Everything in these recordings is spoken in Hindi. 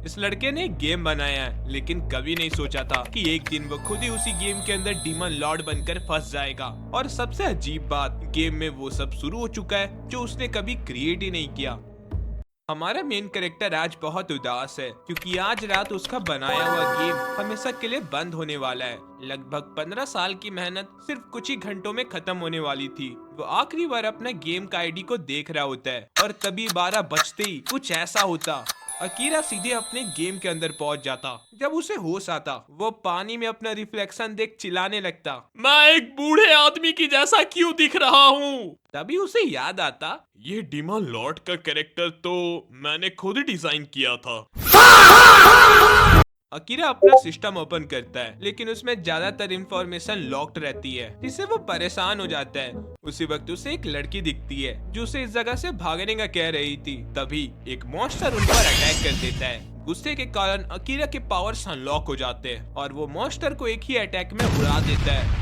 इस लड़के ने एक गेम बनाया है, लेकिन कभी नहीं सोचा था कि एक दिन वो खुद ही उसी गेम के अंदर डीमन लॉर्ड बनकर फंस जाएगा। और सबसे अजीब बात, गेम में वो सब शुरू हो चुका है जो उसने कभी क्रिएट ही नहीं किया। हमारा मेन कैरेक्टर आज बहुत उदास है क्योंकि आज रात उसका बनाया हुआ गेम हमेशा के लिए बंद होने वाला है। लगभग 15 साल की मेहनत सिर्फ कुछ ही घंटों में खत्म होने वाली थी। वो आखिरी बार अपना गेम का आईडी को देख रहा होता है और तभी 12 बजते ही कुछ ऐसा होता। अकीरा सीधे अपने गेम के अंदर पहुंच जाता। जब उसे होश आता, वो पानी में अपना रिफ्लेक्शन देख चिल्लाने लगता, मैं एक बूढ़े आदमी की जैसा क्यों दिख रहा हूँ। तभी उसे याद आता, ये डीमन लॉर्ड का कैरेक्टर तो मैंने खुद ही डिजाइन किया था। अकीरा अपना सिस्टम ओपन करता है, लेकिन उसमें ज्यादातर इंफॉर्मेशन लॉक्ड रहती है, जिससे वो परेशान हो जाता है। उसी वक्त उसे एक लड़की दिखती है जो उसे इस जगह से भागने का कह रही थी। तभी एक मॉन्स्टर उन पर अटैक कर देता है। गुस्से के कारण अकीरा के पावर्स अनलॉक हो जाते हैं और वो मॉन्स्टर को एक ही अटैक में उड़ा देता है।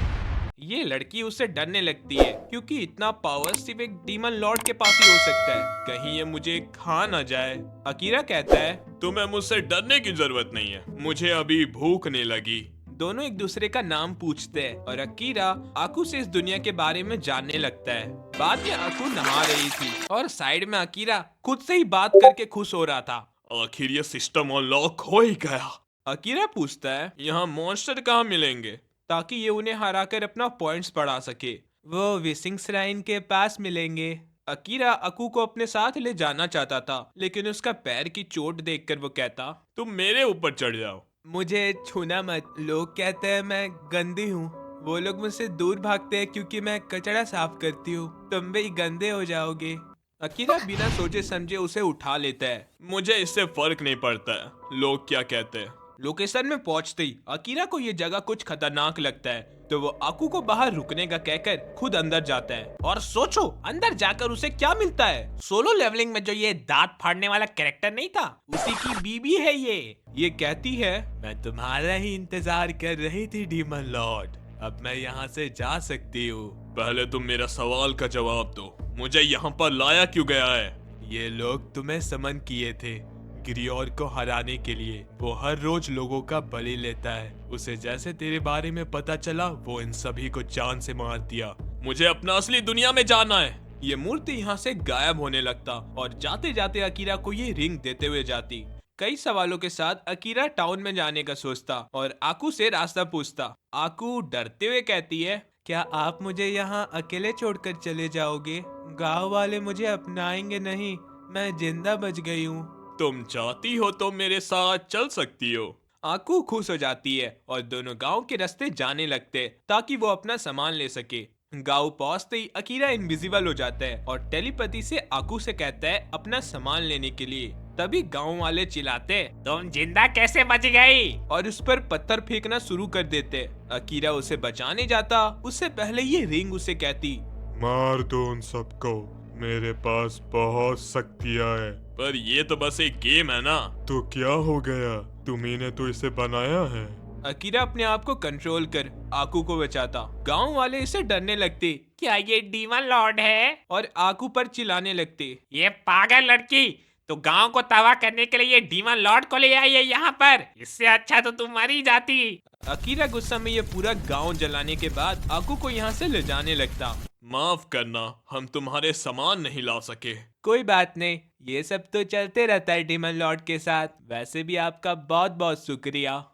ये लड़की उससे डरने लगती है क्योंकि इतना पावर सिर्फ एक डीमन लॉर्ड के पास ही हो सकता है। कहीं ये मुझे खा ना जाए। अकीरा कहता है, तुम्हें मुझसे डरने की जरूरत नहीं है, मुझे अभी भूख नहीं लगी। दोनों एक दूसरे का नाम पूछते हैं और अकीरा आकू से इस दुनिया के बारे में जानने लगता है। बाद में आकू नहा रही थी और साइड में अकीरा खुद से ही बात करके खुश हो रहा था। आखिर ये सिस्टम अनलॉक हो ही गया। अकीरा पूछता है, यहाँ मॉन्स्टर कहाँ मिलेंगे ताकि ये उन्हें हराकर अपना पॉइंट्स बढ़ा सके। वो विशिंग श्राइन के पास मिलेंगे। अकीरा अकू को अपने साथ ले जाना चाहता था, लेकिन उसका पैर की चोट देखकर वो कहता, तुम मेरे ऊपर चढ़ जाओ, मुझे छूना मत, लोग कहते हैं मैं गंदी हूँ। वो लोग मुझसे दूर भागते हैं क्योंकि मैं कचरा साफ करती हूँ, तुम भी गंदे हो जाओगे। अकीरा बिना सोचे समझे उसे उठा लेता है। मुझे इससे फर्क नहीं पड़ता है लोग क्या कहते हैं। लोकेशन में पहुंचते ही अकीरा को ये जगह कुछ खतरनाक लगता है, तो वो आकू को बाहर रुकने का कहकर खुद अंदर जाता है। और सोचो अंदर जाकर उसे क्या मिलता है। सोलो लेवलिंग में जो ये दांत फाड़ने वाला कैरेक्टर नहीं था, उसी की बीबी है ये कहती है, मैं तुम्हारा ही इंतजार कर रही थी डीमन लॉर्ड, अब मैं यहाँ से जा सकती हूँ। पहले तुम मेरा सवाल का जवाब दो, मुझे यहाँ पर लाया क्यों गया है। ये लोग तुम्हें समन किए थे गिरियोर को हराने के लिए। वो हर रोज लोगों का बलि लेता है। उसे जैसे तेरे बारे में पता चला, वो इन सभी को जान से मार दिया। मुझे अपना असली दुनिया में जाना है। ये मूर्ति यहाँ से गायब होने लगता और जाते जाते अकीरा को ये रिंग देते हुए जाती। कई सवालों के साथ अकीरा टाउन में जाने का सोचता और आकू से रास्ता पूछता। आकू डरते हुए कहती है, क्या आप मुझे यहाँ अकेले छोड़कर चले जाओगे? गाँव वाले मुझे अपनाएंगे नहीं, मैं जिंदा बच गई हूँ। तुम चाहती हो तो मेरे साथ चल सकती हो। आकू खुश हो जाती है और दोनों गांव के रास्ते जाने लगते ताकि वो अपना सामान ले सके। गांव पहुंचते ही अकीरा इनविजिबल हो जाता है और टेलीपैथी से आकू से कहता है अपना सामान लेने के लिए। तभी गांव वाले चिल्लाते, तुम जिंदा कैसे बच गई, और उस पर पत्थर फेंकना शुरू कर देते। अकीरा उसे बचाने जाता, उससे पहले ये रिंग उसे कहती, मार दो उन सबको, मेरे पास बहुत शक्तियाँ है। पर ये तो बस एक गेम है ना। तो क्या हो गया, तुम्ही ने तो इसे बनाया है। अकीरा अपने आप को कंट्रोल कर आकू को बचाता। गांव वाले इसे डरने लगते, क्या ये डीमन लॉर्ड है, और आकू पर चिल्लाने लगते, ये पागल लड़की, तो गांव को तबाह करने के लिए ये डीमन लॉर्ड को ले आई है यहाँ पर, इससे अच्छा तो तुम मर ही जाती। अकीरा गुस्सा में ये पूरा गांव जलाने के बाद आकू को यहाँ से ले जाने लगता। माफ करना, हम तुम्हारे सामान नहीं ला सके। कोई बात नहीं, ये सब तो चलते रहता है डीमन लॉर्ड के साथ। वैसे भी आपका बहुत बहुत शुक्रिया।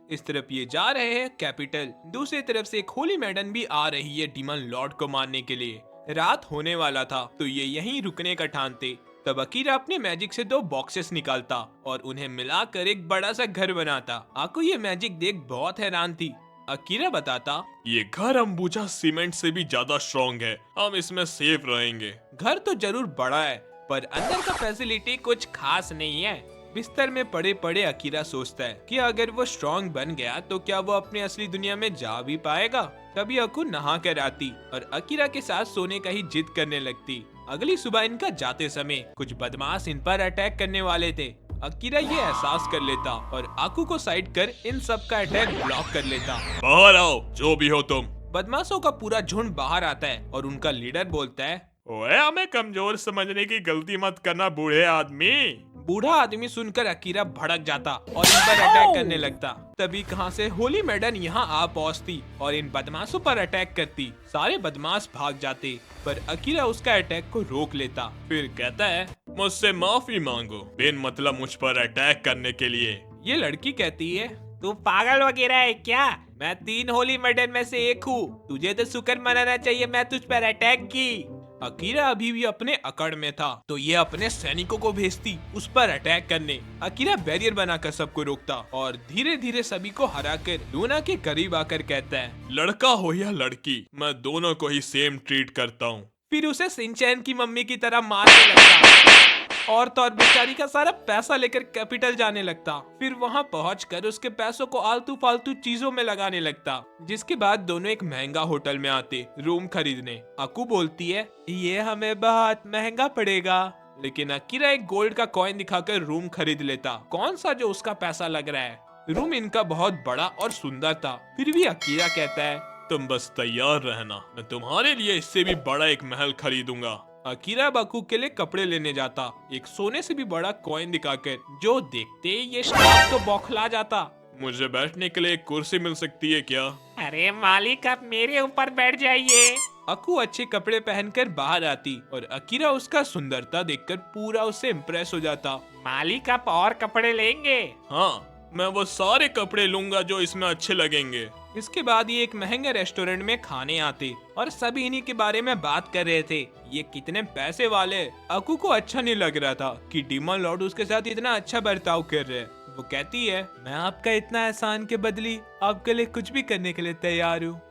इस तरफ ये जा रहे हैं कैपिटल, दूसरी तरफ से एक होली मैडन भी आ रही है डीमन लॉर्ड को मारने के लिए। रात होने वाला था तो ये यहीं रुकने का ठानते। तब अकीरा अपने मैजिक से 2 बॉक्सेस निकालता और उन्हें मिलाकर एक बड़ा सा घर बनाता। आकू ये मैजिक देख बहुत हैरान थी। अकीरा बताता, ये घर अंबुजा सीमेंट से भी ज्यादा स्ट्रॉन्ग है, हम इसमें सेफ रहेंगे। घर तो जरूर बड़ा है, पर अंदर का फैसिलिटी कुछ खास नहीं है। बिस्तर में पड़े पड़े अकीरा सोचता है कि अगर वो स्ट्रॉन्ग बन गया तो क्या वो अपनी असली दुनिया में जा भी पाएगा। तभी अकू नहा कर आती और अकीरा के साथ सोने का ही जिद करने लगती। अगली सुबह इनका जाते समय कुछ बदमाश इन पर अटैक करने वाले थे। अकीरा ये एहसास कर लेता और आकू को साइड कर इन सब का अटैक ब्लॉक कर लेता। बाहर आओ, जो भी हो तुम। बदमाशों का पूरा झुंड बाहर आता है और उनका लीडर बोलता है, ओए हमें कमजोर समझने की गलती मत करना बूढ़े आदमी। बूढ़ा आदमी सुनकर अकीरा भड़क जाता और इन पर अटैक करने लगता। तभी कहां से होली मैडन यहाँ आ पहुंचती और इन बदमाशों पर अटैक करती। सारे बदमाश भाग जाते पर अकीरा उसका अटैक को रोक लेता। फिर कहता है, मुझसे माफी मांगो बिन मतलब मुझ पर अटैक करने के लिए। ये लड़की कहती है, तू पागल वगैरह है क्या? मैं 3 होली मैडन में से एक हूँ। तुझे तो शुक्र मनाना चाहिए मैं तुझ पर अटैक की। अकीरा अभी भी अपने अकड़ में था तो ये अपने सैनिकों को भेजती उस पर अटैक करने। अकीरा बैरियर बनाकर सबको रोकता और धीरे धीरे सभी को हराकर लूना के करीब आकर कहता है, लड़का हो या लड़की, मैं दोनों को ही सेम ट्रीट करता हूँ। फिर उसे सिंचैन की मम्मी की तरह मारने लगता और तो और बेचारी का सारा पैसा लेकर कैपिटल जाने लगता। फिर वहां पहुंचकर उसके पैसों को आलतू फालतू चीजों में लगाने लगता। जिसके बाद दोनों एक महंगा होटल में आते रूम खरीदने। अकू बोलती है, ये हमें बहुत महंगा पड़ेगा, लेकिन अकीरा एक गोल्ड का कॉइन दिखाकर रूम खरीद लेता। कौन सा जो उसका पैसा लग रहा है। रूम इनका बहुत बड़ा और सुंदर था। फिर भी अकीरा कहता है, तुम बस तैयार रहना, मैं तुम्हारे लिए इससे भी बड़ा एक महल खरीदूंगा। अकीरा बकू के लिए कपड़े लेने जाता एक सोने से भी बड़ा कॉइन दिखाकर। जो देखते ये स्टाफ तो बौखला जाता। मुझे बैठने के लिए एक कुर्सी मिल सकती है क्या? अरे मालिक आप मेरे ऊपर बैठ जाइए। अकू अच्छे कपड़े पहनकर बाहर आती और अकीरा उसका सुंदरता देखकर पूरा उससे इम्प्रेस हो जाता। मालिक आप और कपड़े लेंगे? हाँ, मैं वो सारे कपड़े लूंगा जो इसमें अच्छे लगेंगे। इसके बाद ये एक महंगे रेस्टोरेंट में खाने आते और सभी इन्हीं के बारे में बात कर रहे थे। ये कितने पैसे वाले। अकू को अच्छा नहीं लग रहा था कि डीमन लॉर्ड उसके साथ इतना अच्छा बर्ताव कर रहे हैं। वो कहती है, मैं आपका इतना एहसान के बदली आपके लिए कुछ भी करने के लिए तैयार हूँ।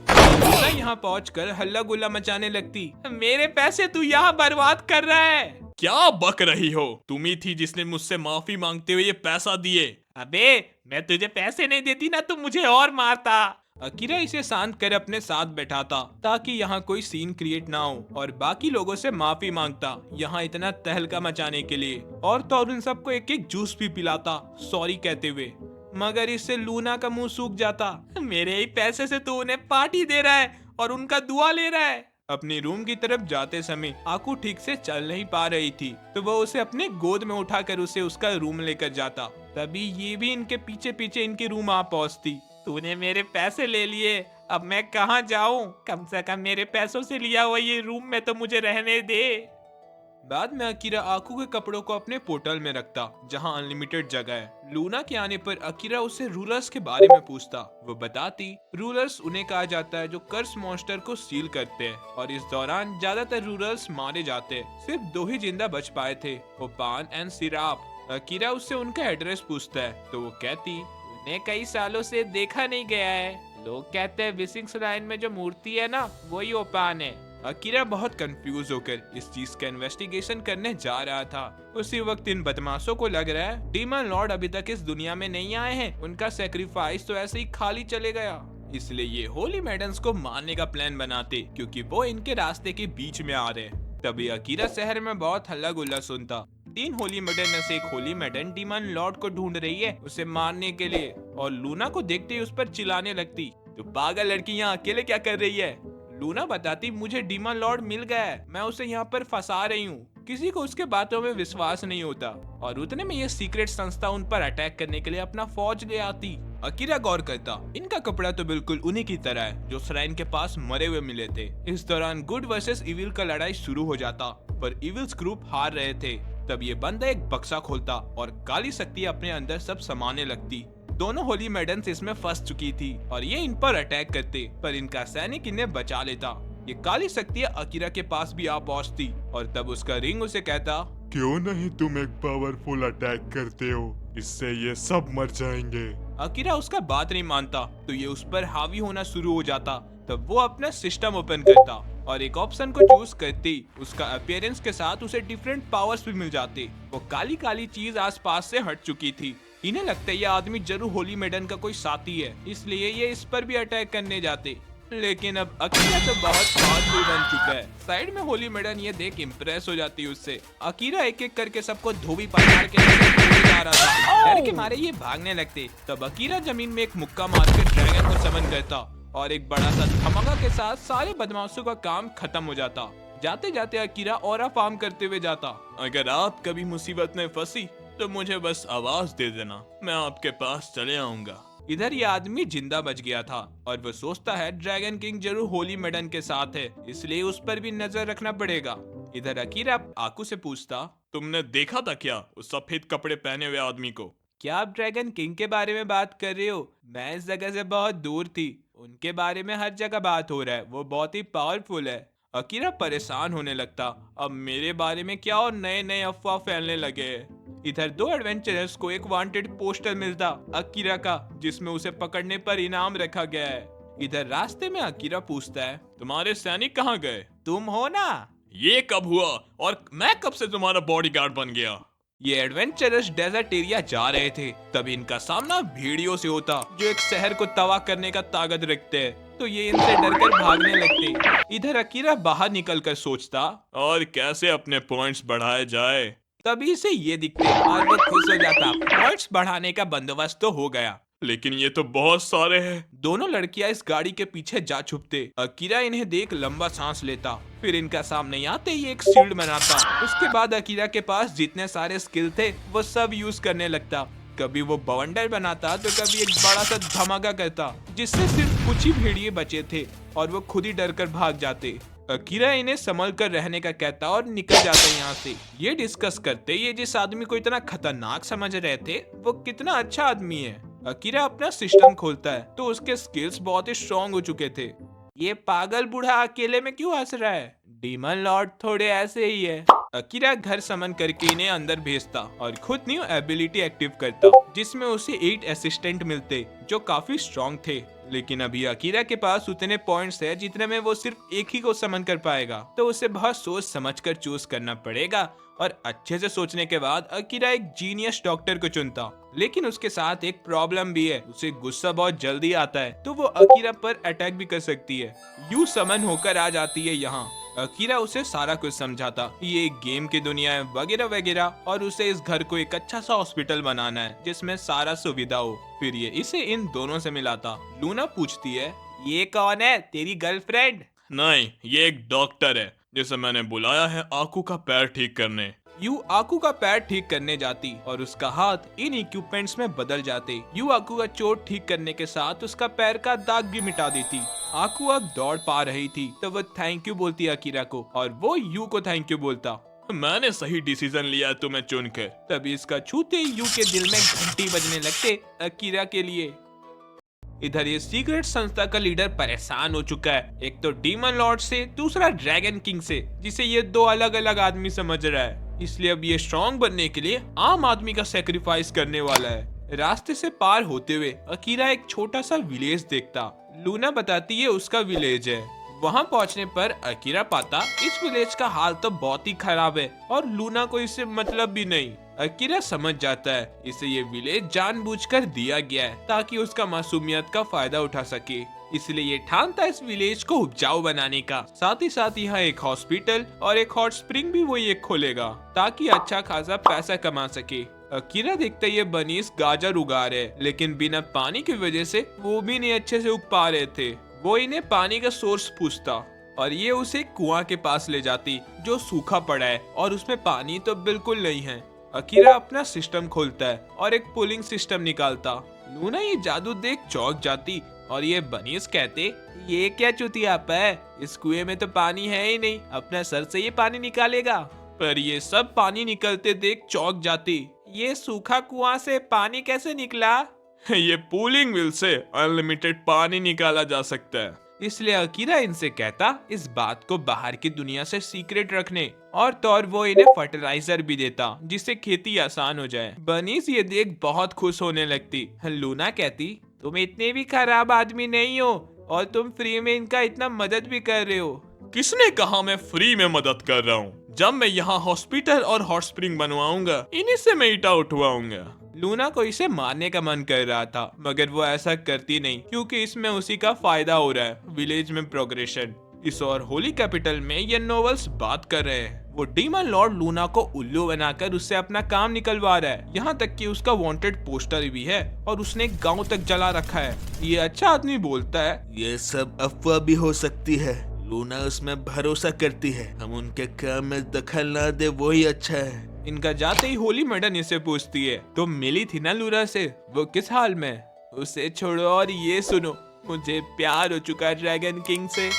यहाँ पहुँचकर हल्ला गुल्ला मचाने लगती, मेरे पैसे तू यहाँ बर्बाद कर रहा है। क्या बक रही हो? तुम ही थी जिसने मुझसे माफी मांगते हुए ये पैसा दिए। अबे मैं तुझे पैसे नहीं देती ना तुम मुझे और मारता। अकीरा इसे शांत कर अपने साथ बैठाता ताकि यहाँ कोई सीन क्रिएट ना हो और बाकी लोगों से माफी मांगता यहाँ इतना तहलका मचाने के लिए। और तो और उन सबको एक एक जूस भी पिलाता सॉरी कहते हुए। मगर इससे लूना का मुंह सूख जाता। मेरे ही पैसे से तू उन्हें पार्टी दे रहा है और उनका दुआ ले रहा है। अपनी रूम की तरफ जाते समय आकू ठीक से चल नहीं पा रही थी तो वह उसे अपने गोद में उठाकर उसे उसका रूम लेकर जाता। तभी ये भी इनके पीछे पीछे इनके रूम आ पहुंचती। तूने मेरे पैसे ले लिए, अब मैं कहाँ जाऊँ? कम से कम मेरे पैसों से लिया हुआ ये रूम में तो मुझे रहने दे। बाद में अकीरा आकू के कपड़ों को अपने पोर्टल में रखता जहां अनलिमिटेड जगह है। लूना के आने पर अकीरा उससे रूलर्स के बारे में पूछता। वो बताती रूलर्स उन्हें कहा जाता है जो कर्स मॉन्स्टर को सील करते हैं और इस दौरान ज्यादातर रूलर्स मारे जाते हैं। सिर्फ 2 ही जिंदा बच पाए थे, वो पान एंड सिराप। अकीरा उससे उनका एड्रेस पूछता है तो वो कहती, उन्हें कई सालों से देखा नहीं गया है। लोग कहते हैं विसिंग श्राइन में जो मूर्ति है ना वही ओपान है। अकीरा बहुत कंफ्यूज होकर इस चीज का इन्वेस्टिगेशन करने जा रहा था। उसी वक्त इन बदमाशों को लग रहा है डीमन लॉर्ड अभी तक इस दुनिया में नहीं आए हैं, उनका सेक्रीफाइस तो ऐसे ही खाली चले गया। इसलिए ये होली मैडन्स को मारने का प्लान बनाते क्योंकि वो इनके रास्ते के बीच में आ रहे। तभी अकीरा शहर में बहुत हल्ला गुल्ला सुनता। 3 होली मैडन में से एक होली मैडन डीमन लॉर्ड को ढूंढ रही है उसे मारने के लिए और लूना को देखते ही उस पर चिल्लाने लगती, तो पागल लड़की यहाँ अकेले क्या कर रही है? लूना बताती, मुझे डीमन लॉर्ड मिल गया है, मैं उसे यहाँ पर फंसा रही हूँ। किसी को उसके बातों में विश्वास नहीं होता और उतने में ये सीक्रेट संस्था उन पर अटैक करने के लिए अपना फौज ले आती। अकीरा गौर करता, इनका कपड़ा तो बिल्कुल उन्हीं की तरह है जो श्राइन के पास मरे हुए मिले थे। इस दौरान गुड वर्सेस इविल का लड़ाई शुरू हो जाता पर इविल्स ग्रुप हार रहे थे। तब ये बंदा एक बक्सा खोलता और काली शक्ति अपने अंदर सब समाने लगती। दोनों होली मैडन्स इसमें फंस चुकी थी और ये इन पर अटैक करते पर इनका सैनिक इन्हें बचा लेता। ये काली शक्ति अकीरा के पास भी आ पहुंचती और तब उसका रिंग उसे कहता, क्यों नहीं तुम एक पावरफुल अटैक करते हो, इससे ये सब मर जाएंगे। अकीरा उसका बात नहीं मानता तो ये उस पर हावी होना शुरू हो जाता। तब वो अपना सिस्टम ओपन करता और एक ऑप्शन को चूज करते उसका अपीयरेंस के साथ उसे डिफरेंट पावर्स भी मिल जाते। वो काली काली चीज आसपास से हट चुकी थी। इन्हें लगता है ये आदमी जरूर होली मैडन का कोई साथी है, इसलिए ये इस पर भी अटैक करने जाते। लेकिन अब अकीरा तो बहुत पावरफुल बन चुका है। साइड में होली मैडन ये देख इम्प्रेस हो जाती है उससे। अकीरा एक एक करके सबको धोबी पछाड़ के जा रहा था। डर के मारे ये भागने लगते। तब अकीरा जमीन में एक मुक्का मार के ड्रैगन को समन करता और एक बड़ा सा धमाका के साथ सारे बदमाशों का काम खत्म हो जाता। जाते जाते अकीरा ऑरा फार्म करते हुए जाता। अगर आप कभी मुसीबत में फंसी तो मुझे बस आवाज दे देना, मैं आपके पास चले आऊंगा। इधर ये आदमी जिंदा बच गया था और वो सोचता है ड्रैगन किंग जरूर होली मेडन के साथ है, इसलिए उस पर भी नजर रखना पड़ेगा। इधर अकीरा आकू से पूछता, तुमने देखा था क्या उस सफेद कपड़े पहने हुए आदमी को? क्या आप ड्रैगन किंग के बारे में बात कर रहे हो? मैं इस जगह से बहुत दूर थी, उनके बारे में हर जगह बात हो रहा है, वो बहुत ही पावरफुल है। अकीरा परेशान होने लगता, अब मेरे बारे में क्या और नए नए अफवाह फैलने लगे हैं। इधर दो एडवेंचरर्स को एक वांटेड पोस्टर मिलता अकीरा का, जिसमें उसे पकड़ने पर इनाम रखा गया है। इधर रास्ते में अकीरा पूछता है, तुम्हारे सैनिक कहाँ गए? तुम हो ना? ये कब हुआ और मैं कब से तुम्हारा बॉडीगार्ड बन गया? ये एडवेंचरर्स डेजर्ट एरिया जा रहे थे, तभी इनका सामना भेड़ियों से होता जो एक शहर को तबाह करने का ताकत रखते हैं, तो ये इनसे डरकर भागने लगते। इधर अकीरा बाहर निकलकर सोचता, और कैसे अपने पॉइंट्स बढ़ाए जाए। तभी से ये दिखते और वो खुश हो जाता, पॉइंट्स बढ़ाने का बंदोबस्त तो हो गया, लेकिन ये तो बहुत सारे हैं। दोनों लड़कियां इस गाड़ी के पीछे जा छुपते। अकीरा इन्हें देख लंबा सांस लेता, फिर इनका सामने आते ही एक शील्ड बनाता। उसके बाद अकीरा के पास जितने सारे स्किल थे वो सब यूज करने लगता। कभी वो बवंडर बनाता तो कभी एक बड़ा सा धमाका करता, जिससे सिर्फ कुछ ही भेड़िए बचे थे और वो खुद ही डर कर भाग जाते। अकीरा इन्हें संभल कर रहने का कहता और निकल जाता यहाँ से। ये डिस्कस करते ये जिस आदमी को इतना खतरनाक समझ रहे थे वो कितना अच्छा आदमी है। अकीरा अपना सिस्टम खोलता है तो उसके स्किल्स बहुत ही स्ट्रॉन्ग हो चुके थे। ये पागल बूढ़ा अकेले में क्यों हंस रहा है? डीमन लॉर्ड थोड़े ऐसे ही है। अकीरा घर समन करके इन्हें अंदर भेजता और खुद न्यू एबिलिटी एक्टिव करता, जिसमें उसे 8 असिस्टेंट मिलते जो काफी स्ट्रॉन्ग थे। लेकिन अभी अकीरा के पास उतने पॉइंट्स है जितने में वो सिर्फ एक ही को समन कर पाएगा, तो उसे बहुत सोच समझ कर चूज करना पड़ेगा। और अच्छे से सोचने के बाद अकीरा एक जीनियस डॉक्टर को चुनता, लेकिन उसके साथ एक प्रॉब्लम भी है, उसे गुस्सा बहुत जल्दी आता है, तो वो अकीरा पर अटैक भी कर सकती है। यू समन होकर आ जाती है यहाँ। अकीरा उसे सारा कुछ समझाता, ये एक गेम की दुनिया है वगैरह वगैरह, और उसे इस घर को एक अच्छा सा हॉस्पिटल बनाना है जिसमें सारा सुविधा हो। फिर ये इसे इन दोनों से मिलाता। लूना पूछती है, ये कौन है, तेरी गर्लफ्रेंड? नहीं, ये एक डॉक्टर है जिसे मैंने बुलाया है आकू का पैर ठीक करने। यू आकू का पैर ठीक करने जाती और उसका हाथ इन इक्विपमेंट्स में बदल जाते। यू आकू का चोट ठीक करने के साथ उसका पैर का दाग भी मिटा देती। आकू अब दौड़ पा रही थी तो वो थैंक यू बोलती अकीरा को और वो यू को थैंक यू बोलता। मैंने सही डिसीजन लिया तुम्हें चुनकर। तभी इसका छूते यू के दिल में घंटी बजने लगते अकीरा के लिए। इधर ये सीक्रेट संस्था का लीडर परेशान हो चुका है, एक तो डीमन लॉर्ड से, दूसरा ड्रैगन किंग से, जिसे ये दो अलग अलग आदमी समझ रहा है। इसलिए अब ये स्ट्रॉन्ग बनने के लिए आम आदमी का सेक्रीफाइस करने वाला है। रास्ते से पार होते हुए अकीरा एक छोटा सा विलेज देखता। लूना बताती है उसका विलेज है। वहां पहुंचने पर अकीरा पाता इस विलेज का हाल तो बहुत ही खराब है और लूना को इससे मतलब भी नहीं। अकीरा समझ जाता है इसे ये विलेज जानबूझकर दिया गया है ताकि उसका मासूमियत का फायदा उठा सके, इसलिए ये ठानता इस विलेज को उपजाऊ बनाने का। साथ ही साथ यहाँ एक हॉस्पिटल और एक हॉट स्प्रिंग भी वो ये खोलेगा ताकि अच्छा खासा पैसा कमा सके। अकीरा देखते ये बनीस गाजर उगा रहे, लेकिन बिना पानी की वजह से वो भी नहीं अच्छे से उग पा रहे थे। वो इन्हें पानी का सोर्स पूछता और ये उसे कुआं के पास ले जाती जो सूखा पड़ा है और उसमें पानी तो बिल्कुल नहीं है। अकीरा अपना सिस्टम खोलता है और एक पुलिंग सिस्टम निकालता। लूना ये जादू देख चौंक जाती और ये बनीस कहते, ये क्या चुतियापा है, इस कुएं में तो पानी है ही नहीं, अपना सर से ये पानी निकालेगा। पर ये सब पानी निकलते देख चौंक जाती। ये सूखा कुआं से पानी कैसे निकला? ये पूलिंग व्हील से अनलिमिटेड पानी निकाला जा सकता है। इसलिए अकीरा इनसे कहता इस बात को बाहर की दुनिया से सीक्रेट रखने, और तो और वो इन्हें फर्टिलाइजर भी देता जिससे खेती आसान हो जाए। बनीस ये देख बहुत खुश होने लगती। लूना कहती, तुम इतने भी खराब आदमी नहीं हो और तुम फ्री में इनका इतना मदद भी कर रहे हो। किसने कहा मैं फ्री में मदद कर रहा हूँ? जब मैं यहाँ हॉस्पिटल और हॉट स्प्रिंग बनवाऊंगा इन्हीं से मैं ईटा उठवाऊंगा। लूना को इसे मारने का मन कर रहा था, मगर वो ऐसा करती नहीं क्योंकि इसमें उसी का फायदा हो रहा है, विलेज में प्रोग्रेशन। इस और होली कैपिटल में ये नोवेल्स बात कर रहे हैं। वो डीमन लॉर्ड लूना को उल्लू बनाकर उससे अपना काम निकलवा रहा है, यहाँ तक कि उसका वांटेड पोस्टर भी है और उसने गांव तक जला रखा है। ये अच्छा आदमी बोलता है, ये सब अफवाह भी हो सकती है, लूना उसमें भरोसा करती है, हम उनके काम में दखल ना दे वही अच्छा है। इनका जाते ही होली मैडन इससे पूछती है, तुम मिली थी ना लूना से, वो किस हाल में? उसे छोड़ो और ये सुनो, मुझे प्यार हो चुका है ड्रैगन किंग से।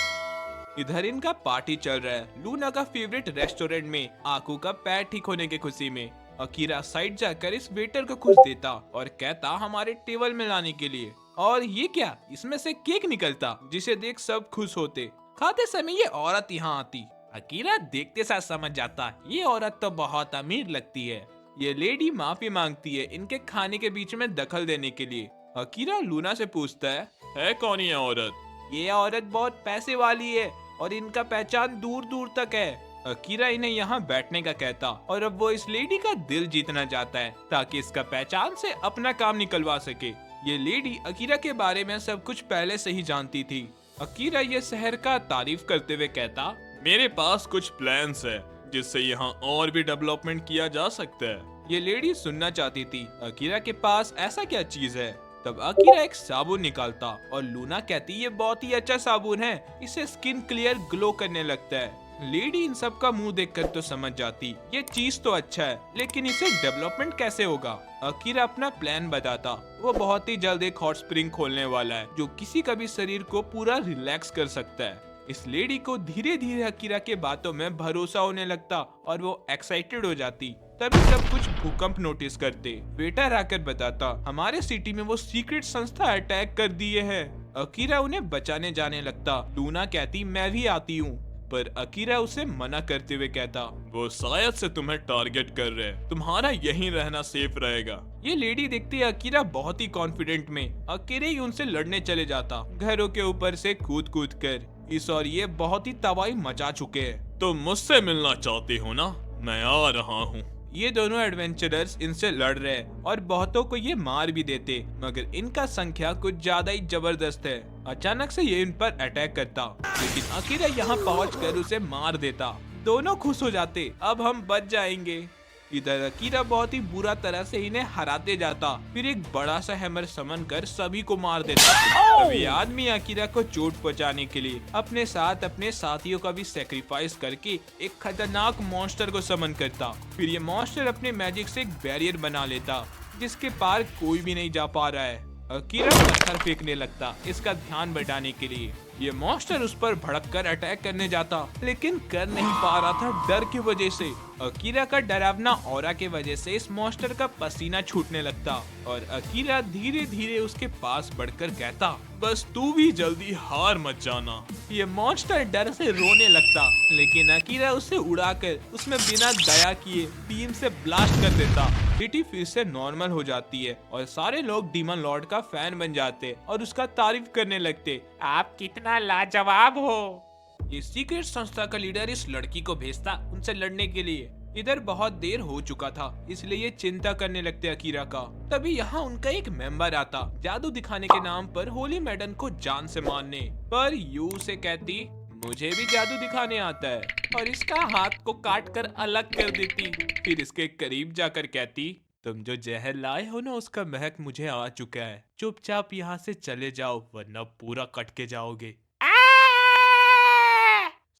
इधर इनका पार्टी चल रहा है लूना का फेवरेट रेस्टोरेंट में। आकू का पैर ठीक होने की खुशी में अकीरा साइड जाकर इस वेटर को कुछ देता और कहता हमारे टेबल में लाने के लिए। और ये क्या, इसमें से केक निकलता जिसे देख सब खुश होते। खाते समय ये औरत यहाँ आती। अकीरा देखते साथ समझ जाता ये औरत तो बहुत अमीर लगती है। ये लेडी माफी मांगती है इनके खाने के बीच में दखल देने के लिए। अकीरा लूना से पूछता है कौन ये औरत? ये औरत बहुत पैसे वाली है और इनका पहचान दूर दूर तक है। अकीरा इन्हें यहाँ बैठने का कहता और अब वो इस लेडी का दिल जीतना चाहता है ताकि इसका पहचान से अपना काम निकलवा सके। ये लेडी अकीरा के बारे में सब कुछ पहले से ही जानती थी। अकीरा ये शहर का तारीफ करते हुए कहता, मेरे पास कुछ प्लान्स है जिससे यहाँ और भी डेवलपमेंट किया जा सकता है। ये लेडी सुनना चाहती थी अकीरा के पास ऐसा क्या चीज है। तब अकीरा एक साबुन निकालता और लूना कहती ये बहुत ही अच्छा साबुन है, इससे स्किन क्लियर ग्लो करने लगता है। लेडी इन सब का मुंह देखकर तो समझ जाती ये चीज तो अच्छा है, लेकिन इसे डेवलपमेंट कैसे होगा। अकीरा अपना प्लान बताता। वो बहुत ही जल्द एक हॉट स्प्रिंग खोलने वाला है जो किसी का भी शरीर को पूरा रिलैक्स कर सकता है। इस लेडी को धीरे धीरे अकीरा के बातों में भरोसा होने लगता और वो एक्साइटेड हो जाती। तभी सब कुछ भूकंप नोटिस करते। वेटर आकर बताता हमारे सिटी में वो सीक्रेट संस्था अटैक कर दिए है। अकीरा उन्हें बचाने जाने लगता। लूना कहती मैं भी आती हूँ, पर अकीरा उसे मना करते हुए कहता वो शायद से तुम्हें टारगेट कर रहे हैं, तुम्हारा यहीं रहना सेफ रहेगा। ये लेडी देखती है अकीरा बहुत ही कॉन्फिडेंट में अकेले ही उनसे लड़ने चले जाता, घरों के ऊपर से कूद कूद कर। इस और ये बहुत ही तबाही मचा चुके हैं। तुम मुझसे मिलना चाहते हो ना, मैं आ रहा हूँ। ये दोनों एडवेंचरर्स इनसे लड़ रहे हैं और बहुतों को ये मार भी देते, मगर इनका संख्या कुछ ज्यादा ही जबरदस्त है। अचानक से ये इन पर अटैक करता, लेकिन अकीरा यहाँ पहुंचकर उसे मार देता। दोनों खुश हो जाते, अब हम बच जाएंगे। इधर अकीरा बहुत ही बुरा तरह से इन्हें हराते जाता, फिर एक बड़ा सा हैमर समन कर सभी को मार देता। अब ये आदमी अकीरा को चोट पहुंचाने के लिए अपने साथ अपने साथियों का भी सेक्रीफाइस करके एक खतरनाक मॉन्स्टर को समन करता। फिर ये मॉन्स्टर अपने मैजिक से एक बैरियर बना लेता जिसके पार कोई भी नहीं जा पा रहा है। अकीरा पत्थर फेंकने लगता इसका ध्यान बटाने के लिए। ये मॉन्स्टर उस पर भड़ककर अटैक करने जाता, लेकिन कर नहीं पा रहा था डर की वजह से। अकीरा का डरावना ऑरा के वजह से इस मॉन्स्टर का पसीना छूटने लगता और अकीरा धीरे धीरे उसके पास बढ़कर कहता बस तू भी जल्दी हार मत जाना। ये मॉन्स्टर डर से रोने लगता, लेकिन अकीरा उसे उड़ाकर उसमें बिना दया किए बीम से ब्लास्ट कर देता। सिटी फिर से नॉर्मल हो जाती है और सारे लोग डीमन लॉर्ड का फैन बन जाते और उसका तारीफ करने लगते। आप कितना लाजवाब हो। ये सीक्रेट संस्था का लीडर इस लड़की को भेजता उनसे लड़ने के लिए। इधर बहुत देर हो चुका था, इसलिए ये चिंता करने लगते अकीरा का। तभी यहाँ उनका एक मेंबर आता जादू दिखाने के नाम पर होली मैडन को जान से मारने। पर यू से कहती मुझे भी जादू दिखाने आता है और इसका हाथ को काट कर अलग कर देती। फिर इसके करीब जाकर कहती तुम जो जहर लाए हो ना उसका महक मुझे आ चुका है, चुपचाप यहाँ से चले जाओ वरना पूरा कट के जाओगे।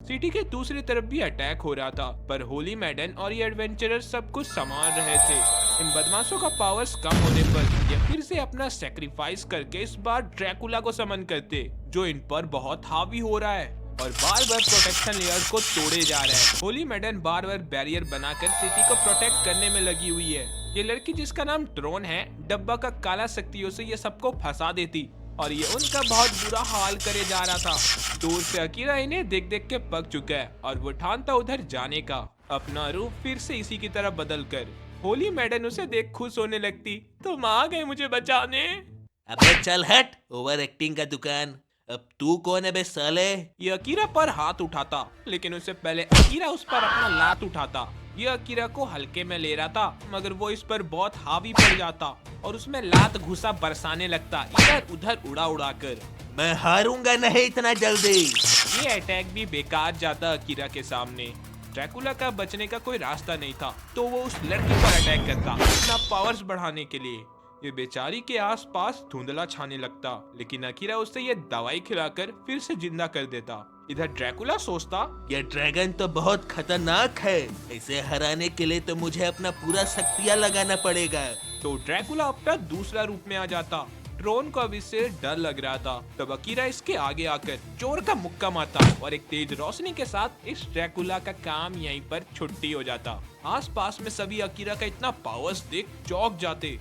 सिटी के दूसरी तरफ भी अटैक हो रहा था, पर होली मैडन और ये एडवेंचरर सब कुछ संभाल रहे थे। इन बदमाशों का पावर्स कम होने पर ये फिर से अपना सेक्रीफाइस करके इस बार ड्रैकुला को समन करते, जो इन पर बहुत हावी हो रहा है और बार बार प्रोटेक्शन लेयर को तोड़े जा रहा है। होली मैडन बार बार बैरियर बनाकर सिटी को प्रोटेक्ट करने में लगी हुई है। ये लड़की जिसका नाम ट्रोन है, डब्बा का काला शक्तियों से ये सबको फंसा देती और ये उनका बहुत बुरा हाल करे जा रहा था। दूर से अकीरा इन्हें देख देख के पक चुका है और वो ठानता उधर जाने का, अपना रूप फिर से इसी की तरह बदल कर। होली मैडन उसे देख खुश होने लगती, तुम आ गए मुझे बचाने। अबे चल हट, ओवर एक्टिंग का दुकान। अब तू कौन है बे साले? ये अकीरा पर हाथ उठाता, लेकिन उससे पहले अकीरा उस पर अपना लात उठाता। ये अकीरा को हल्के में ले रहा था, मगर वो इस पर बहुत हावी पड़ जाता और उसमें लात घुसा बरसाने लगता इधर उधर उड़ा उड़ा कर। मैं हारूंगा नहीं इतना जल्दी। ये अटैक भी बेकार जाता अकीरा के सामने। ड्रैकुला का बचने का कोई रास्ता नहीं था, तो वो उस लड़की पर अटैक करता अपना पावर्स बढ़ाने के लिए। ये बेचारी के आसपास धुंधला छाने लगता, लेकिन अकीरा उससे ये दवाई खिलाकर फिर से जिंदा कर देता। इधर ड्रैकुला सोचता, ये ड्रैगन तो बहुत खतरनाक है, इसे हराने के लिए तो मुझे अपना पूरा शक्तियाँ लगाना पड़ेगा। तो ड्रैकुला अपना दूसरा रूप में आ जाता। ट्रोन को अब इससे डर लग रहा था। तब अकीरा इसके आगे आकर जोर का मुक्का मारता और एक तेज रोशनी के साथ इस ड्रैकुला का काम यहीं पर छुट्टी हो जाता। आसपास में सभी अकीरा का इतना पावर्स देख चौंक जाते।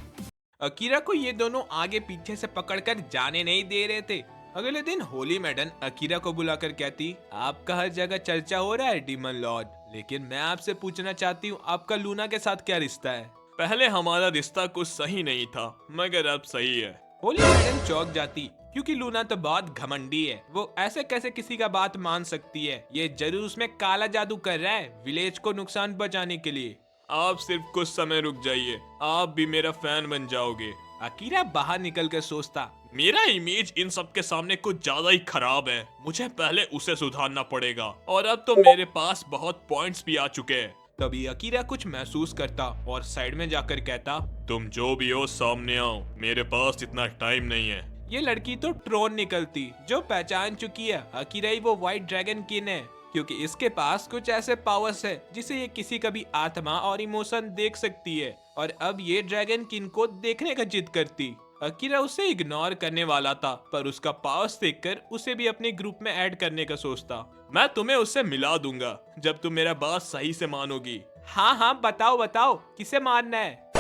अकीरा को ये दोनों आगे पीछे से पकड़कर जाने नहीं दे रहे थे। अगले दिन होली मैडम अकीरा को बुलाकर कहती, आपका हर जगह चर्चा हो रहा है डीमन लॉर्ड, लेकिन मैं आपसे पूछना चाहती हूँ आपका लूना के साथ क्या रिश्ता है? पहले हमारा रिश्ता कुछ सही नहीं था, मगर अब सही है। होली मैडम चौंक जाती क्योंकि लूना तो बहुत घमंडी है। वो ऐसे कैसे किसी का बात मान सकती है? ये जरूर उसमें काला जादू कर रहा है विलेज को नुकसान पहुंचाने के लिए। आप सिर्फ कुछ समय रुक जाइए, आप भी मेरा फैन बन जाओगे। अकीरा बाहर निकल कर सोचता, मेरा इमेज इन सब के सामने कुछ ज्यादा ही खराब है, मुझे पहले उसे सुधारना पड़ेगा। और अब तो मेरे पास बहुत पॉइंट्स भी आ चुके हैं। तभी अकीरा कुछ महसूस करता और साइड में जाकर कहता, तुम जो भी हो सामने आओ, मेरे पास इतना टाइम नहीं है। ये लड़की तो ट्रोन निकलती जो पहचान चुकी है अकीरा ही वो व्हाइट ड्रैगन किन है, क्योंकि इसके पास कुछ ऐसे पावर्स है जिसे ये किसी का भी आत्मा और इमोशन देख सकती है। और अब ये ड्रैगन किन को देखने का जिद करती। अकीरा उसे इग्नोर करने वाला था, पर उसका पावर्स देखकर उसे भी अपने ग्रुप में ऐड करने का सोचता। मैं तुम्हें उससे मिला दूंगा जब तुम मेरा बात सही से मानोगी। हाँ हाँ बताओ बताओ किसे मानना है?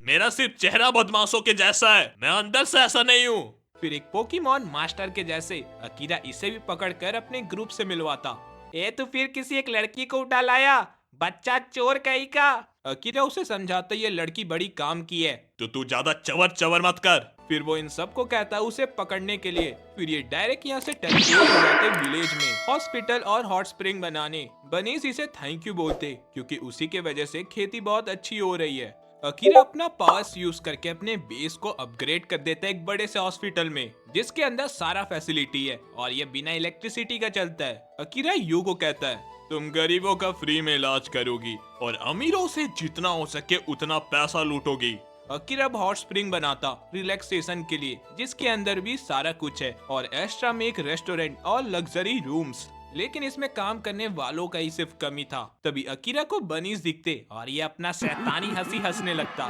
मेरा सिर्फ चेहरा बदमाशों के जैसा है, मैं अंदर से ऐसा नहीं हूँ। फिर एक पोकीमॉन मास्टर के जैसे अकीरा इसे भी पकड़कर अपने ग्रुप से मिलवाता। ए तो फिर किसी एक लड़की को उठा लाया, बच्चा चोर कहीं का। अकीरा उसे समझाता ये लड़की बड़ी काम की है, तो तू ज्यादा चवर चवर मत कर। फिर वो इन सबको कहता उसे पकड़ने के लिए। फिर ये डायरेक्ट यहाँ से टेलीपोर्ट हो जाते विलेज में हॉस्पिटल और हॉट स्प्रिंग बनाने। बनीस इसे थैंक यू बोलते क्योंकि उसी के वजह से खेती बहुत अच्छी हो रही है। अकीरा अपना पावर्स यूज करके अपने बेस को अपग्रेड कर देता है एक बड़े से हॉस्पिटल में, जिसके अंदर सारा फैसिलिटी है और ये बिना इलेक्ट्रिसिटी का चलता है। अकीरा यू को कहता है, तुम गरीबों का फ्री में इलाज करोगी और अमीरों से जितना हो सके उतना पैसा लूटोगी। अकीरा अब हॉट स्प्रिंग बनाता रिलैक्सेशन के लिए, जिसके अंदर भी सारा कुछ है और एक्स्ट्रा में एक रेस्टोरेंट और लग्जरी रूम्स। लेकिन इसमें काम करने वालों का ही सिर्फ कमी था। तभी अकीरा को बनीज दिखते और ये अपना शैतानी हंसी हंसने लगता।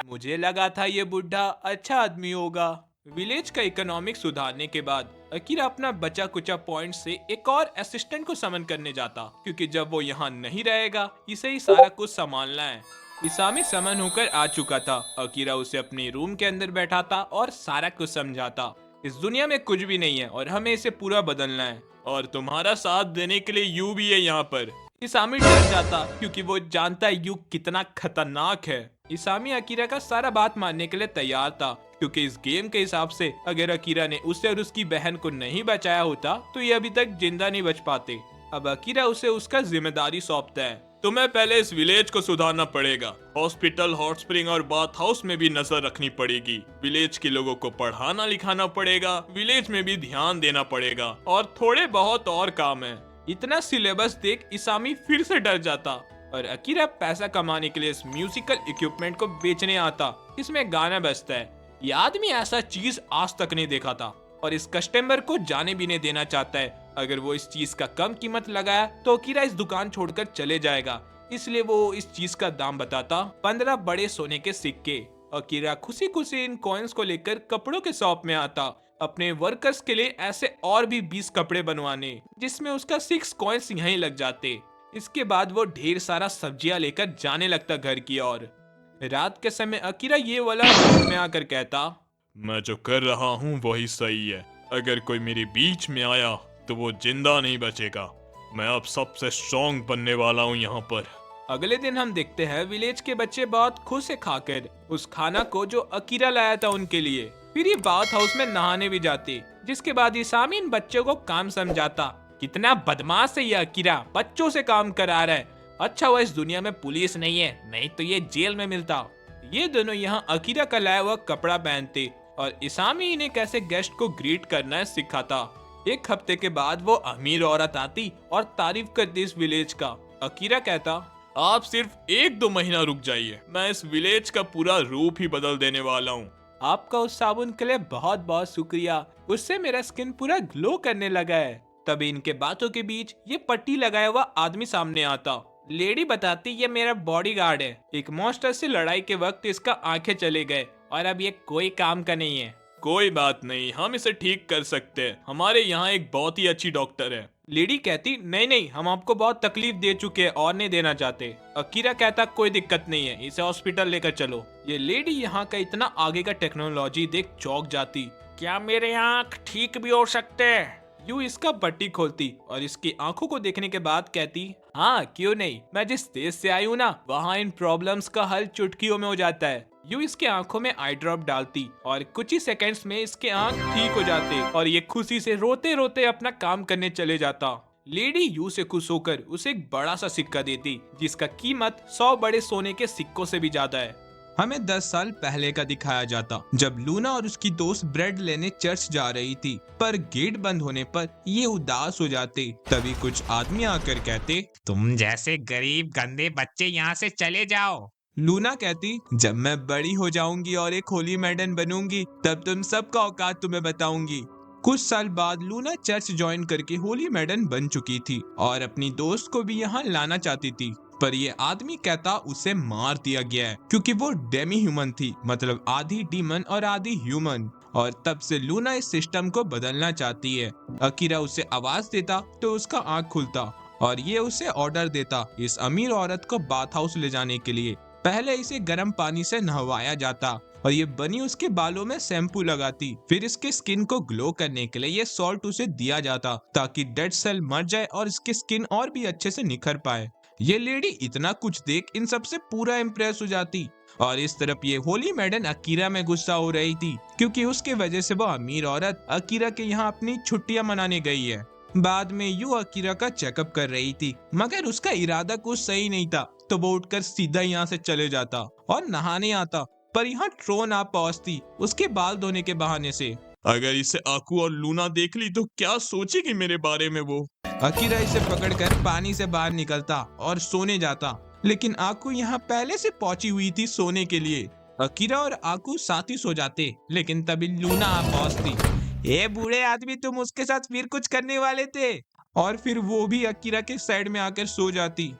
मुझे लगा था ये बुढ़ा अच्छा आदमी होगा। विलेज का इकोनॉमिक सुधारने के बाद अकीरा अपना बचा कुचा पॉइंट से एक और असिस्टेंट को समन करने जाता, क्योंकि जब वो यहाँ नहीं रहेगा इसे ही सारा कुछ संभालना है। इसामी समन होकर आ चुका था। अकीरा उसे अपने रूम के अंदर बैठाता और सारा कुछ समझाता। इस दुनिया में कुछ भी नहीं है और हमें इसे पूरा बदलना है, और तुम्हारा साथ देने के लिए यू भी है यहाँ पर। इसामी डर जाता क्योंकि वो जानता है यू कितना खतरनाक है। इसामी अकीरा का सारा बात मानने के लिए तैयार था, क्योंकि इस गेम के हिसाब से अगर अकीरा ने उसे और उसकी बहन को नहीं बचाया होता तो ये अभी तक जिंदा नहीं बच पाते। अब अकीरा उसे उसका जिम्मेदारी सौंपता है। तुम्हें पहले इस विलेज को सुधारना पड़ेगा। हॉस्पिटल, हॉट स्प्रिंग और बाथ हाउस में भी नजर रखनी पड़ेगी। विलेज के लोगों को पढ़ाना लिखाना पड़ेगा। विलेज में भी ध्यान देना पड़ेगा और थोड़े बहुत और काम है। इतना सिलेबस देख इसामी फिर से डर जाता और अकीरा पैसा कमाने के लिए इस म्यूजिकल इक्विपमेंट को बेचने आता। इसमें गाना बजता है। ये आदमी ऐसा चीज आज तक नहीं देखा था और इस कस्टमर को जाने भी नहीं देना चाहता है। अगर वो इस चीज का कम कीमत लगाया तो अकीरा इस दुकान छोड़कर चले जाएगा, इसलिए वो इस चीज का दाम बताता 15 बड़े सोने के सिक्के। अकीरा खुशी खुशी इन कॉइन्स को लेकर कपड़ों के शॉप में आता, अपने वर्कर्स के लिए ऐसे और भी 20 कपड़े बनवाने, जिसमें उसका 6 कॉइन्स यहीं लग जाते। इसके बाद वो ढेर सारा सब्जियां लेकर जाने लगता घर की ओर। रात के समय अकीरा ये वाला रूम में आकर कहता, मैं जो कर रहा हूँ वही सही है। अगर कोई मेरे बीच में आया तो वो जिंदा नहीं बचेगा। मैं अब सबसे स्ट्रॉन्ग बनने वाला हूँ यहाँ पर। अगले दिन हम देखते हैं विलेज के बच्चे बहुत खुश है खाकर उस खाना को जो अकीरा लाया था उनके लिए। फिर ये बाथ हाउस में नहाने भी जाते, जिसके बाद इसामी इन बच्चों को काम समझाता। कितना बदमाश है ये अकीरा, बच्चों से काम करा रहा है। अच्छा हुआ इस दुनिया में पुलिस नहीं है, नहीं तो ये जेल में मिलता। ये दोनों यहाँ अकीरा का लाया हुआ कपड़ा पहनते और इसामी इन्हें कैसे गेस्ट को ग्रीट करना है सिखाता। एक हफ्ते के बाद वो अमीर औरत आती और तारीफ करती इस विलेज का। अकीरा कहता, आप सिर्फ 1-2 महीना रुक जाइए, मैं इस विलेज का पूरा रूप ही बदल देने वाला हूँ। आपका उस साबुन के लिए बहुत बहुत शुक्रिया, उससे मेरा स्किन पूरा ग्लो करने लगा है। तभी इनके बातों के बीच ये पट्टी लगाया हुआ आदमी सामने आता। लेडी बताती ये मेरा बॉडीगार्ड है, एक मॉन्स्टर से लड़ाई के वक्त इसका आंखें चले गए और अब ये कोई काम का नहीं है। कोई बात नहीं, हम इसे ठीक कर सकते हैं, हमारे यहाँ एक बहुत ही अच्छी डॉक्टर है। लेडी कहती नहीं नहीं, हम आपको बहुत तकलीफ दे चुके हैं और नहीं देना चाहते। अकीरा कहता कोई दिक्कत नहीं है, इसे हॉस्पिटल लेकर चलो। ये लेडी यहाँ का इतना आगे का टेक्नोलॉजी देख चौंक जाती। क्या मेरे आँख ठीक भी हो सकते हैं? यू इसका पट्टी खोलती और इसकी आंखों को देखने के बाद कहती हाँ क्यों नहीं, मैं जिस देश से आई हूँ ना, वहाँ इन प्रॉब्लम्स का हल चुटकियों में हो जाता है। यू इसके आंखों में आई ड्रॉप डालती और कुछ ही सेकंड्स में इसके आंख ठीक हो जाते और ये खुशी से रोते रोते अपना काम करने चले जाता। लेडी यू से खुश होकर उसे एक बड़ा सा सिक्का देती जिसका कीमत 100 बड़े सोने के सिक्कों से भी ज्यादा है। हमें 10 साल पहले का दिखाया जाता जब लूना और उसकी दोस्त ब्रेड लेने चर्च जा रही थी, पर गेट बंद होने पर ये उदास हो जाते। तभी कुछ आदमी आकर कहते तुम जैसे गरीब गंदे बच्चे यहाँ से चले जाओ। लूना कहती जब मैं बड़ी हो जाऊंगी और एक होली मैडन बनूंगी तब तुम सबका औकात तुम्हें बताऊंगी। कुछ साल बाद लूना चर्च ज्वाइन करके होली मैडन बन चुकी थी और अपनी दोस्त को भी यहाँ लाना चाहती थी, पर ये आदमी कहता उसे मार दिया गया है क्योंकि वो डेमी ह्यूमन थी, मतलब आधी डीमन और आधी ह्यूमन। और तब से लूना इस सिस्टम को बदलना चाहती है। अकीरा उसे आवाज देता तो उसका आंख खुलता और ये उसे ऑर्डर देता इस अमीर औरत को बाथ हाउस ले जाने के लिए। पहले इसे गर्म पानी से नहवाया जाता और ये बनी उसके बालों में शैम्पू लगाती। फिर इसके स्किन को ग्लो करने के लिए ये सॉल्ट उसे दिया जाता ताकि डेड सेल मर जाए और इसकी स्किन और भी अच्छे से निखर पाए। ये लेडी इतना कुछ देख इन सबसे पूरा इम्प्रेस हो जाती और इस तरफ ये होली मैडन अकीरा में गुस्सा हो रही थी क्योंकि उसके वजह से वो अमीर औरत अकीरा के यहाँ अपनी छुट्टियां मनाने गई है। बाद में यू अकीरा का चेकअप कर रही थी, मगर उसका इरादा कुछ सही नहीं था, तो वो उठकर सीधा यहाँ से चले जाता और नहाने आता, पर यहाँ ट्रोन आ पहुंचती उसके बाल धोने के बहाने से। अगर इसे आकू और लूना देख ली तो क्या सोचेगी मेरे बारे में वो। अकीरा इसे पकड़कर पानी से बाहर निकलता और सोने जाता, लेकिन आकू यहाँ पहले से पहुंची हुई थी सोने के लिए। अकीरा और आकू साथ ही सो जाते, लेकिन तभी लूना आ पहुंचती। ए बूढ़े आदमी, तुम उसके साथ फिर कुछ करने वाले थे? और फिर वो भी अकीरा के साइड में आकर सो जाती।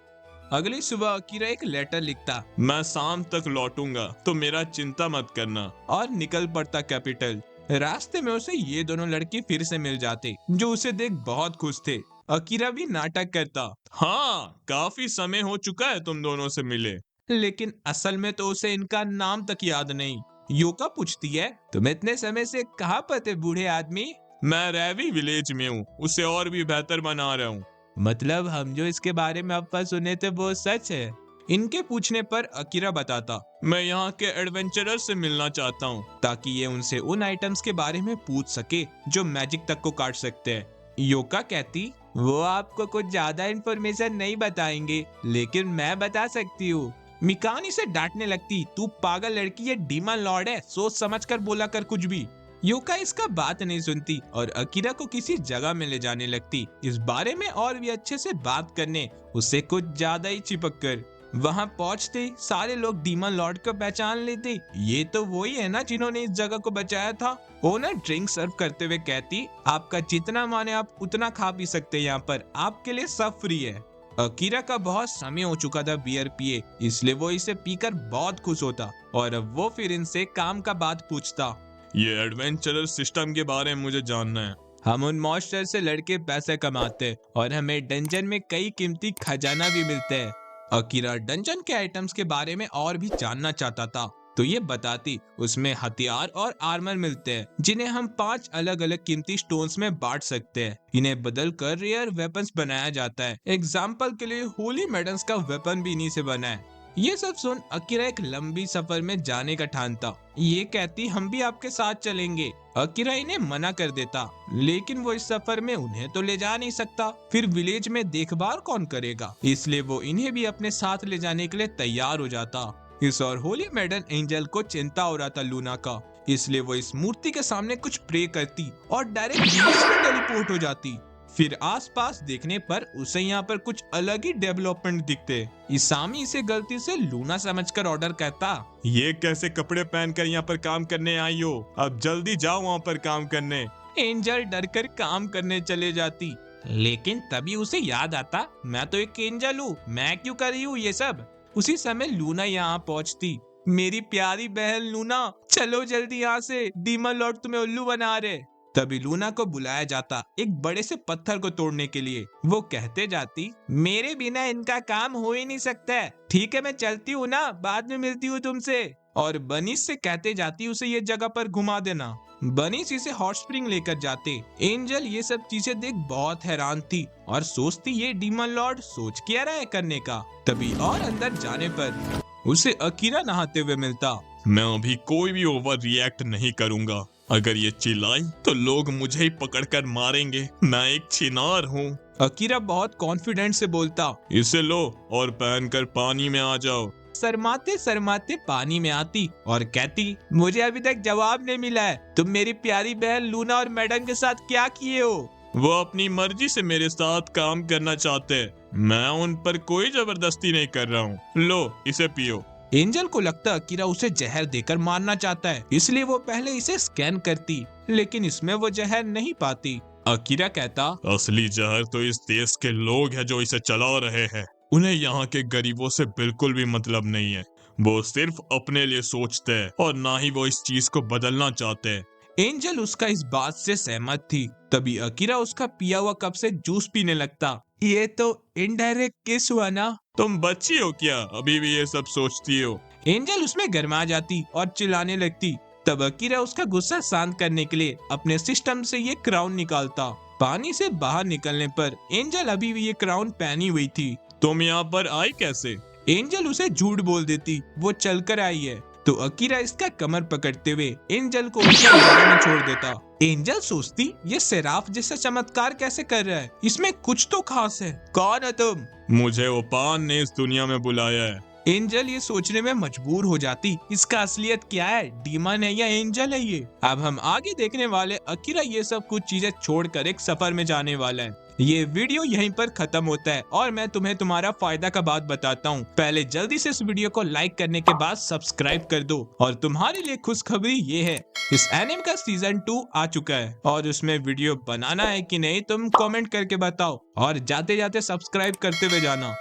अगली सुबह अकीरा एक लेटर लिखता, मैं शाम तक लौटूंगा तो मेरा चिंता मत करना, और निकल पड़ता कैपिटल। रास्ते में उसे ये दोनों लड़के फिर से मिल जाते जो उसे देख बहुत खुश थे। अकीरा भी नाटक करता, हाँ काफी समय हो चुका है तुम दोनों से मिले। लेकिन असल में तो उसे इनका नाम तक याद नहीं। योका पूछती है, तुम इतने समय से कहाँ पर थे बूढ़े आदमी? मैं रैवी विलेज में हूँ, उसे और भी बेहतर बना रहा हूँ। मतलब हम जो इसके बारे में अफवाह सुने थे वो सच है? इनके पूछने पर अकीरा बताता, मैं यहाँ के एडवेंचरर से मिलना चाहता हूँ ताकि ये उनसे उन आइटम्स के बारे में पूछ सके जो मैजिक तक को काट सकते हैं। योका कहती, वो आपको कुछ ज्यादा इन्फॉर्मेशन नहीं बताएंगे, लेकिन मैं बता सकती हूँ। मिकानी से डांटने लगती, तू पागल लड़की, ये डीमन लॉर्ड है, सोच समझ कर बोला कर कुछ भी। योका इसका बात नहीं सुनती और अकीरा को किसी जगह में ले जाने लगती इस बारे में और भी अच्छे से बात करने, उससे कुछ ज्यादा ही चिपक कर। वहाँ पहुँचते सारे लोग डीमन लॉर्ड को पहचान लेते, ये तो वही है ना जिन्होंने इस जगह को बचाया था। ओनर ड्रिंक सर्व करते हुए कहती, आपका जितना माने आप उतना खा पी सकते हैं, यहाँ पर आपके लिए सब फ्री है। अकीरा का बहुत समय हो चुका था बियर पिए, इसलिए वो इसे पीकर बहुत खुश होता और अब वो फिर इनसे काम का बात पूछता। ये एडवेंचरर सिस्टम के बारे में मुझे जानना है। हम उन मॉन्स्टर से लड़के पैसे कमाते हैं और हमें डंजन में कई कीमती खजाना भी मिलते हैं। अकीरा डंजन के आइटम्स के बारे में और भी जानना चाहता था, तो ये बताती उसमें हथियार और आर्मर मिलते हैं जिन्हें हम 5 अलग अलग कीमती स्टोन्स में बांट सकते हैं। इन्हें बदल कर रेयर वेपन्स बनाया जाता है। एग्जाम्पल के लिए होली मेडन्स का वेपन भी इन्हीं से बना है। ये सब सुन अकीरा एक लंबी सफर में जाने का ठानता। ये कहती, हम भी आपके साथ चलेंगे। अकीरा इन्हें मना कर देता, लेकिन वो इस सफर में उन्हें तो ले जा नहीं सकता, फिर विलेज में देखभाल कौन करेगा, इसलिए वो इन्हें भी अपने साथ ले जाने के लिए तैयार हो जाता। इस और होली मैडन एंजल को चिंता हो रहा था लूना का, इसलिए वो इस मूर्ति के सामने कुछ प्रे करती और डायरेक्ट विलेज में टेलीपोर्ट हो जाती। फिर आसपास देखने पर उसे यहाँ पर कुछ अलग ही डेवलपमेंट दिखते। इसामी इसे गलती से लूना समझकर ऑर्डर करता, ये कैसे कपड़े पहनकर यहाँ पर काम करने आई हो? अब जल्दी जाओ वहाँ पर काम करने। एंजल डरकर काम करने चले जाती, लेकिन तभी उसे याद आता, मैं तो एक एंजल हूँ, मैं क्यों कर रही हूँ ये सब। उसी समय लूना यहाँ पहुँचती। मेरी प्यारी बहन लूना, चलो जल्दी यहाँ से, डीमन लॉर्ड तुम्हें उल्लू बना रहे। तभी लूना को बुलाया जाता एक बड़े से पत्थर को तोड़ने के लिए। वो कहते जाती, मेरे बिना इनका काम हो ही नहीं सकता। ठीक है मैं चलती हूँ ना, बाद में मिलती हूँ तुमसे। और बनीस से कहते जाती उसे ये जगह पर घुमा देना। बनीस इसे हॉट स्प्रिंग लेकर जाते। एंजल ये सब चीजें देख बहुत हैरान थी और सोचती ये डीमन लॉर्ड सोच क्या रहा है करने का। तभी और अंदर जाने पर उसे अकीरा नहाते हुए मिलता। मैं अभी कोई भी ओवर रिएक्ट नहीं करूंगा। अगर ये चिल्लाई तो लोग मुझे ही पकड़कर मारेंगे। मैं एक छिनार हूँ। अकीरा बहुत कॉन्फिडेंट से बोलता। इसे लो और पहनकर पानी में आ जाओ। शर्माते शर्माते पानी में आती और कहती, मुझे अभी तक जवाब नहीं मिला है, तुम मेरी प्यारी बहन लूना और मैडम के साथ क्या किए हो? वो अपनी मर्जी से मेरे साथ काम करना चाहते हैं। मैं उन पर कोई जबरदस्ती नहीं कर रहा हूँ। लो इसे पियो। एंजल को लगता अकीरा उसे जहर देकर मारना चाहता है, इसलिए वो पहले इसे स्कैन करती, लेकिन इसमें वो जहर नहीं पाती। अकीरा कहता, असली जहर तो इस देश के लोग हैं जो इसे चला रहे हैं। उन्हें यहाँ के गरीबों से बिल्कुल भी मतलब नहीं है। वो सिर्फ अपने लिए सोचते हैं और ना ही वो इस चीज को बदलना चाहते हैं। एंजल उसका इस बात से सहमत थी। तभी अकीरा उसका पिया हुआ कप से जूस पीने लगता। ये तो इनडायरेक्ट किस हुआ ना? तुम बच्ची हो क्या, अभी भी ये सब सोचती हो? एंजल उसमें गर्मा जाती और चिल्लाने लगती। तब अकीरा उसका गुस्सा शांत करने के लिए अपने सिस्टम से ये क्राउन निकालता। पानी से बाहर निकलने पर एंजल अभी भी ये क्राउन पहनी हुई थी। तुम यहाँ पर आई कैसे? एंजल उसे झूठ बोल देती, वो चलकर आई है। तो अकीरा इसका कमर पकड़ते हुए एंजल को उसके गले में छोड़ देता। एंजल सोचती ये सेराफ जैसा चमत्कार कैसे कर रहा है, इसमें कुछ तो खास है। कौन हो तुम? मुझे ओपान ने इस दुनिया में बुलाया है। एंजल ये सोचने में मजबूर हो जाती, इसका असलियत क्या है, डीमन है या एंजल है ये। अब हम आगे देखने वाले अकीरा ये सब कुछ चीजें छोड़कर एक सफर में जाने वाला है। ये वीडियो यहीं पर खत्म होता है और मैं तुम्हें तुम्हारा फायदा का बात बताता हूँ। पहले जल्दी से इस वीडियो को लाइक करने के बाद सब्सक्राइब कर दो। और तुम्हारे लिए खुशखबरी ये है, इस एनिमे का सीजन 2 आ चुका है और उसमें वीडियो बनाना है कि नहीं तुम कमेंट करके बताओ और जाते जाते सब्सक्राइब करते हुए जाना।